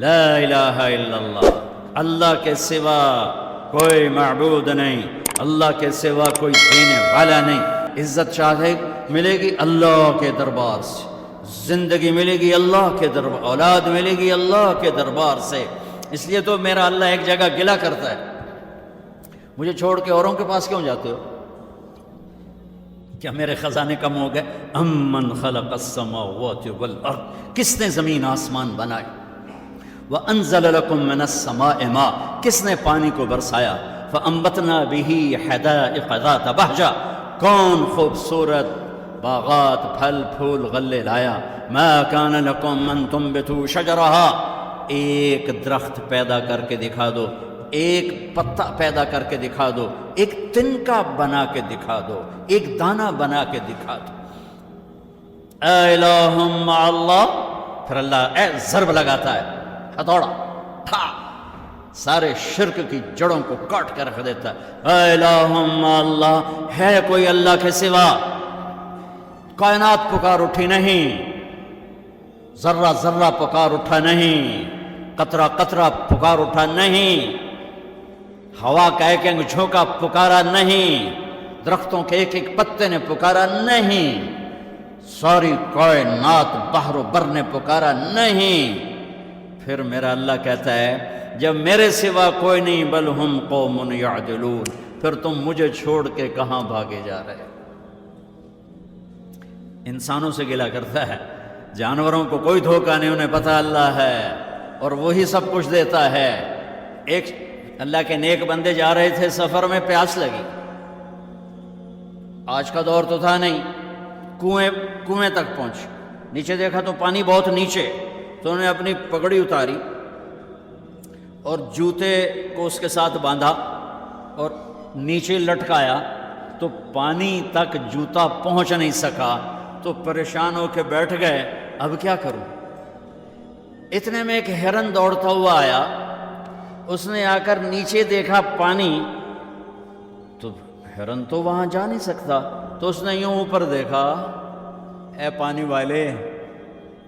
لا الہ الا اللہ، اللہ کے سوا کوئی معبود نہیں، اللہ کے سوا کوئی دینے والا نہیں۔ عزت چاہے ملے گی اللہ کے دربار سے، زندگی ملے گی اللہ کے دربار، اولاد ملے گی اللہ کے دربار سے۔ اس لیے تو میرا اللہ ایک جگہ گلہ کرتا ہے، مجھے چھوڑ کے اوروں کے پاس کیوں جاتے ہو؟ کیا میرے خزانے کم ہو گئے؟ امن خلق السماوات والارض، کس نے زمین آسمان بنائے؟ وانزل لکم من السماء ماء، کس نے پانی کو برسایا؟ فانبتنا به حدائق ذات بہجہ، کون خوبصورت باغات پھل پھول غلے لایا؟ ما کان لکم ان تنبتوا شجرہا، ایک درخت پیدا کر کے دکھا دو، ایک پتا پیدا کر کے دکھا دو، ایک تنکا بنا کے دکھا دو، ایک دانہ بنا کے دکھا دو۔ اے الہ مع اللہ، پھر اللہ ضرب لگاتا ہے، ہتھوڑا ٹھا، سارے شرک کی جڑوں کو کاٹ کے رکھ دیتا ہے۔ اے الہ مع اللہ، ہے کوئی اللہ کے سوا؟ کائنات پکار اٹھی نہیں، ذرہ ذرہ پکار اٹھا نہیں، قطرہ قطرہ پکار اٹھا نہیں، ہوا کا ایک ایک جھونکا پکارا نہیں، درختوں کے ایک ایک پتے نے پکارا نہیں، ساری کائنات بحر و بر نے پکارا نہیں۔ پھر میرا اللہ کہتا ہے جب میرے سوا کوئی نہیں، بل ہم قوم یعدلون، پھر تم مجھے چھوڑ کے کہاں بھاگے جا رہے؟ انسانوں سے گلہ کرتا ہے، جانوروں کو کوئی دھوکہ نہیں، انہیں پتہ اللہ ہے اور وہی سب کچھ دیتا ہے۔ ایک اللہ کے نیک بندے جا رہے تھے سفر میں، پیاس لگی، آج کا دور تو تھا نہیں، کنویں تک پہنچ، نیچے دیکھا تو پانی بہت نیچے، تو انہوں نے اپنی پگڑی اتاری اور جوتے کو اس کے ساتھ باندھا اور نیچے لٹکایا، تو پانی تک جوتا پہنچ نہیں سکا، تو پریشان ہو کے بیٹھ گئے، اب کیا کروں؟ اتنے میں ایک ہرن دوڑتا ہوا آیا، اس نے آ کر نیچے دیکھا پانی، تو ہرن تو وہاں جا نہیں سکتا، تو اس نے یوں اوپر دیکھا، اے پانی والے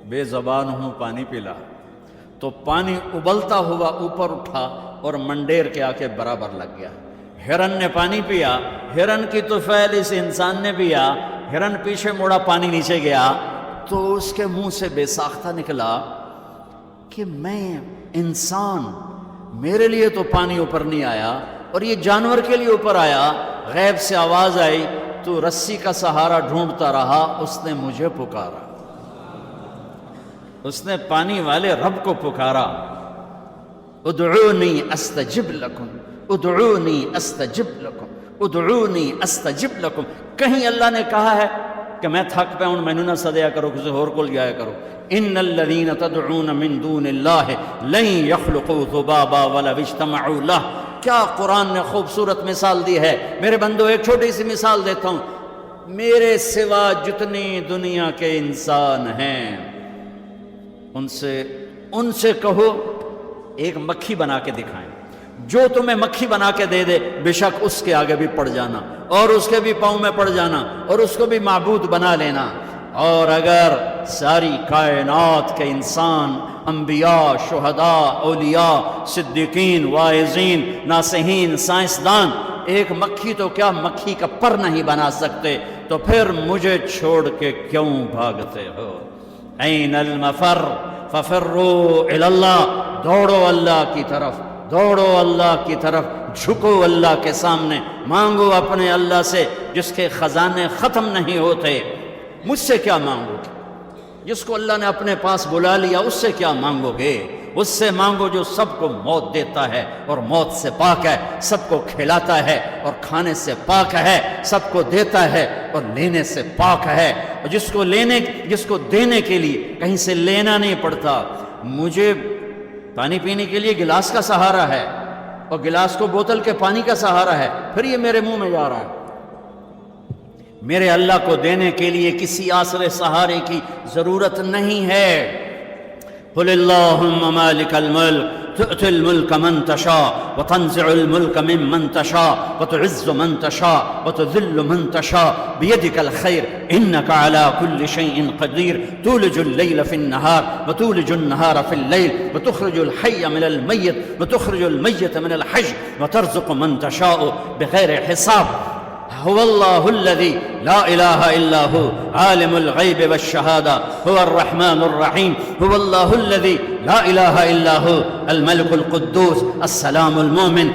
بے زبان ہوں، پانی پلا۔ تو پانی ابلتا ہوا اوپر اٹھا اور منڈیر کے آ کے برابر لگ گیا۔ ہرن نے پانی پیا، ہرن کی طفیل اس انسان نے پیا، ہرن پیچھے مڑا، پانی نیچے گیا، تو اس کے منہ سے بے ساختہ نکلا کہ میں انسان، میرے لیے تو پانی اوپر نہیں آیا اور یہ جانور کے لیے اوپر آیا۔ غیب سے آواز آئی، تو رسی کا سہارا ڈھونڈتا رہا، اس نے مجھے پکارا، اس نے پانی والے رب کو پکارا۔ ادعونی استجب لکم، ادعونی استجب لکم، ادعونی استجب لکم۔ کہیں اللہ نے کہا ہے کہ میں تھک پہ ہوں، مینوں نہ سدیا کرو، کسی اور کو جایا کرو؟ ان الذین تدعون من دون اللہ لن یخلقوا ذبابا ولو اجتمعوا لہ۔ کیا قرآن نے خوبصورت مثال دی ہے۔ میرے بندو ایک چھوٹی سی مثال دیتا ہوں، میرے سوا جتنی دنیا کے انسان ہیں ان سے کہو ایک مکھی بنا کے دکھائیں، جو تمہیں مکھی بنا کے دے دے بے شک اس کے آگے بھی پڑ جانا اور اس کے بھی پاؤں میں پڑ جانا اور اس کو بھی معبود بنا لینا۔ اور اگر ساری کائنات کے انسان، انبیاء، شہداء، اولیاء، صدیقین، واعظین، ناصحین، سائنسدان ایک مکھی تو کیا مکھی کا پر نہیں بنا سکتے، تو پھر مجھے چھوڑ کے کیوں بھاگتے ہو؟ این المفر ففروا الی اللہ، دوڑو اللہ کی طرف، دوڑو اللہ کی طرف، جھکو اللہ کے سامنے، مانگو اپنے اللہ سے جس کے خزانے ختم نہیں ہوتے۔ مجھ سے کیا مانگو گے؟ جس کو اللہ نے اپنے پاس بلا لیا اس سے کیا مانگو گے؟ اس سے مانگو جو سب کو موت دیتا ہے اور موت سے پاک ہے، سب کو کھلاتا ہے اور کھانے سے پاک ہے، سب کو دیتا ہے اور لینے سے پاک ہے، اور جس کو دینے کے لیے کہیں سے لینا نہیں پڑتا۔ مجھے پانی پینے کے لیے گلاس کا سہارا ہے اور گلاس کو بوتل کے پانی کا سہارا ہے، پھر یہ میرے منہ میں جا رہا ہے۔ میرے اللہ کو دینے کے لیے کسی آسرے سہارے کی ضرورت نہیں ہے۔ قل اللهم مالك الملك تؤتي الملك من تشاء وتنزع الملك ممن تشاء وتعز من تشاء وتذل من تشاء بيدك الخير إنك على كل شيء قدير تولج الليل في النهار وتولج النهار في الليل وتخرج الحي من الميت وتخرج الميت من الحي وترزق من تشاء بغير حساب هو الله الذي لا إله إلا هو عالم الغيب والشهادة هو الرحمن الرحيم هو الله الذي لا إله إلا هو الملك القدوس السلام المؤمن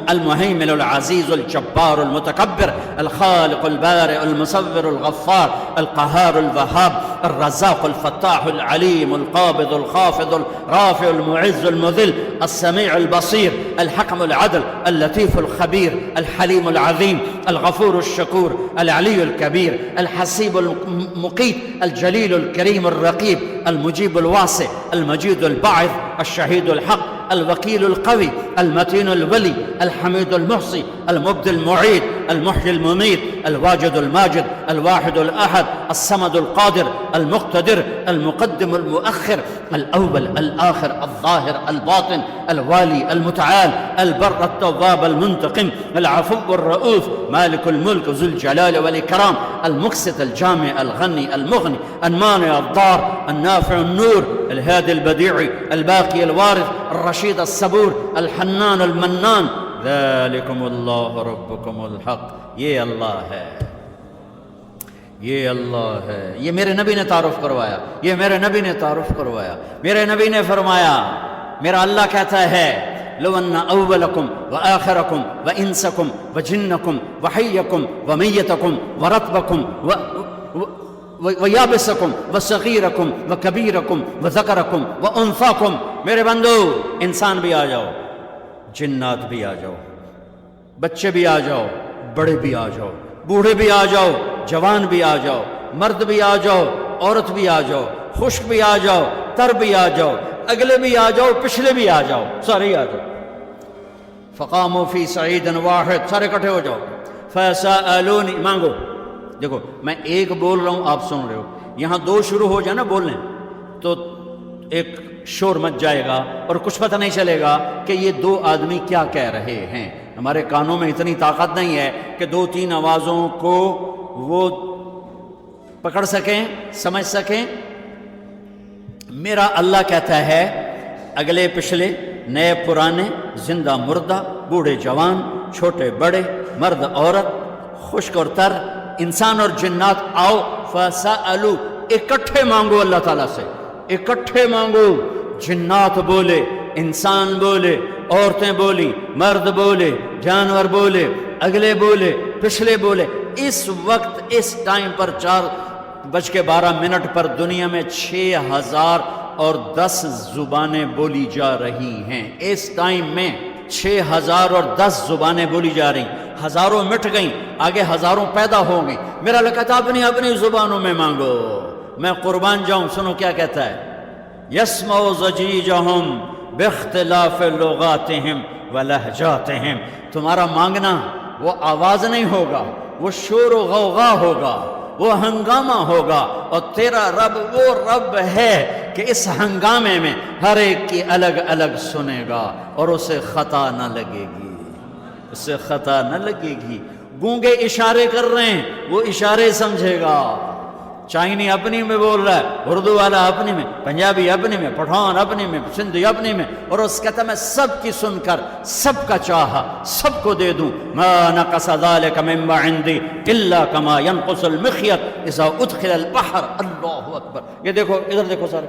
المهيمن العزيز الجبار المتكبر الخالق البارئ المصور الغفار القهار الوهاب الرزاق الفتاح العليم القابض الخافض الرافع المعز المذل السميع البصير الحكم العدل اللطيف الخبير الحليم العظيم الغفور الشكور العلي الكبير الحسيب المقيت الجليل الكريم الرقيب المجيب الواسع المجيد الباعث الشهيد الحق الوكيل القوي المتين الولي الحميد المحصي المبدي المعيد المحيي المميت الواجد الماجد الواحد الأحد الصمد القادر المقتدر المقدم المؤخر الأول الآخر الظاهر الباطن الوالي المتعال البر التواب المنتقم العفو الرؤوف مالك الملك ذو الجلال والإكرام المقسط الجامع الغني المغني المانع الضار النافع النور الهادي البديع الباقي الوارث الرشيد الصبور الحنان المنان ذلكم الله ربكم الحق یہ اللہ ہے یہ اللہ ہے یہ میرے نبی نے تعارف کروایا یہ میرے نبی نے تعارف کروایا میرے نبی نے فرمایا میرا اللہ کہتا ہے لو ان اولکم وآخرکم وانسکم وجنکم وحیکم ومیتکم ورطبکم ویابسکم وصغیرکم وکبیرکم وذکرکم وانثاکم میرے بندو انسان بھی آ جاؤ جنات بھی آ جاؤ بچے بھی آ جاؤ بڑے بھی آ جاؤ بوڑھے بھی آ جاؤ جوان بھی آ جاؤ مرد بھی آ جاؤ عورت بھی آ جاؤ خشک بھی آ جاؤ تر بھی آ جاؤ اگلے بھی آ جاؤ پچھلے بھی آ جاؤ سارے آ جاؤ فقاموا فی صعید واحد سارے اکٹھے ہو جاؤ فسألونی مانگو دیکھو میں ایک بول رہا ہوں آپ سن رہے ہو یہاں دو شروع ہو جائے نا بولنے تو ایک شور مچ جائے گا اور کچھ پتہ نہیں چلے گا کہ یہ دو آدمی کیا کہہ رہے ہیں ہمارے کانوں میں اتنی طاقت نہیں ہے کہ دو تین آوازوں کو وہ پکڑ سکیں سمجھ سکیں میرا اللہ کہتا ہے اگلے پچھلے نئے پرانے زندہ مردہ بوڑھے جوان چھوٹے بڑے مرد عورت خشک اور تر انسان اور جنات آؤ فسألو اکٹھے مانگو اللہ تعالیٰ سے اکٹھے مانگو جنات بولے انسان بولے عورتیں بولی مرد بولے جانور بولے اگلے بولے پچھلے بولے اس وقت اس ٹائم پر 4:12 پر دنیا میں 6010 زبانیں بولی جا رہی ہیں اس ٹائم میں 6010 زبانیں بولی جا رہی ہزاروں مٹ گئیں آگے ہزاروں پیدا ہوں گی میرا اللہ کہتا اپنی اپنی زبانوں میں مانگو میں قربان جاؤں سنو کیا کہتا ہے یسمع ضجیجہم باختلاف لغاتہم ولہجاتہم تمہارا مانگنا وہ آواز نہیں ہوگا وہ شور و غوغا ہوگا وہ ہنگامہ ہوگا اور تیرا رب وہ رب ہے کہ اس ہنگامے میں ہر ایک کی الگ الگ سنے گا اور اسے خطا نہ لگے گی اسے خطا نہ لگے گی گونگے اشارے کر رہے ہیں وہ اشارے سمجھے گا چائنی اپنی میں بول رہا ہے اردو والا اپنی میں پنجابی اپنی میں پٹھان اپنی میں سندھی اپنی میں اور اس کہتا میں سب کی سن کر سب کا چاہا سب کو دے دوں ما نقص ذلك مما عندي الا كما ينقص المخيط اذا ادخل البحر اللہ اکبر یہ دیکھو ادھر دیکھو سارے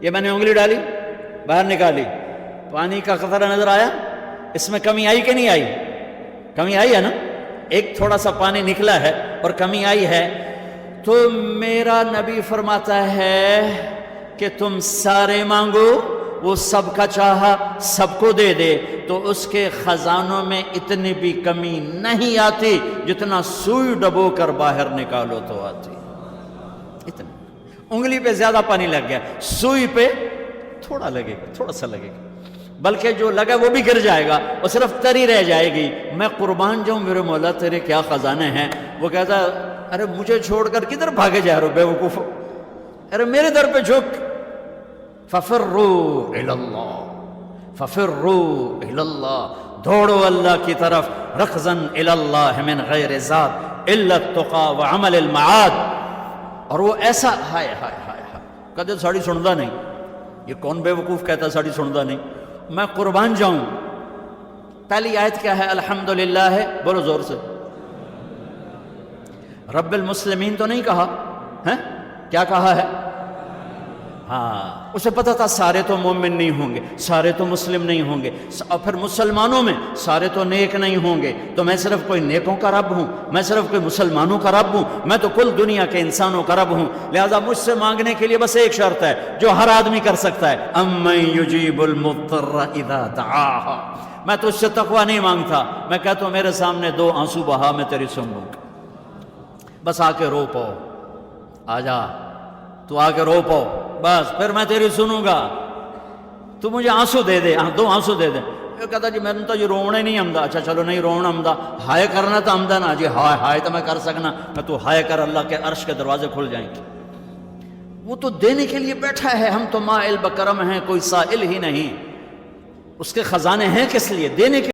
یہ میں نے انگلی ڈالی باہر نکالی پانی کا قطرہ نظر آیا اس میں کمی آئی کہ نہیں آئی کمی آئی ہے نا ایک تھوڑا سا پانی نکلا ہے اور کمی آئی ہے تو میرا نبی فرماتا ہے کہ تم سارے مانگو وہ سب کا چاہا سب کو دے دے تو اس کے خزانوں میں اتنی بھی کمی نہیں آتی جتنا سوئی ڈبو کر باہر نکالو تو آتی اتنا انگلی پہ زیادہ پانی لگ گیا سوئی پہ تھوڑا لگے گا تھوڑا سا لگے گا بلکہ جو لگا وہ بھی گر جائے گا وہ صرف تری رہ جائے گی میں قربان جاؤں میرے مولا تیرے کیا خزانے ہیں وہ کہتا ارے مجھے چھوڑ کر کدھر بھاگے جا رہے ہو بے وقوف ارے میرے در پہ جھک ففروا الی اللہ، ففروا الی اللہ، دوڑو اللہ کی طرف، رکضا الی اللہ من غیر ذات الا التقى وعمل المعاد۔ اور وہ ایسا ہائے ہائے ہائے ہائے، کدے ساڑی سندا نہیں، یہ کون بے وقوف کہتا ساڑی سندا نہیں؟ میں قربان جاؤں، پہلی آیت کیا ہے؟ الحمدللہ ہے، بولو زور سے، رب المسلمین تو نہیں کہا ہے، کیا کہا ہے؟ ہاں، اسے پتا تھا سارے تو مومن نہیں ہوں گے، سارے تو مسلم نہیں ہوں گے، اور پھر مسلمانوں میں سارے تو نیک نہیں ہوں گے، تو میں صرف کوئی نیکوں کا رب ہوں، میں صرف کوئی مسلمانوں کا رب ہوں، میں تو کل دنیا کے انسانوں کا رب ہوں، لہذا مجھ سے مانگنے کے لیے بس ایک شرط ہے جو ہر آدمی کر سکتا ہے، امن یجیب المضطر اذا دعاہا۔ میں تجھ سے تقوی نہیں مانگتا، میں کہتا ہوں میرے سامنے 2 آنسو بہا، میں تیری سن لوں گا، بس آ کے رو پاؤ، آ جا تو آ کے رو پاؤ، بس پھر میں تیری سنوں گا، تو مجھے آنسو دے دے، 2 آنسو دے دے۔ یہ کہتا جی میں نے تو یہ رونا ہی نہیں آمدا، اچھا چلو نہیں رونا آمدا، ہائے کرنا تو آمدا نا جی، ہائے ہائے تو میں کر سکنا، میں تو ہائے کر اللہ کے عرش کے دروازے کھل جائیں گے۔ وہ تو دینے کے لیے بیٹھا ہے، ہم تو مائل بکرم ہیں، کوئی سائل ہی نہیں، اس کے خزانے ہیں کس لیے؟ دینے کے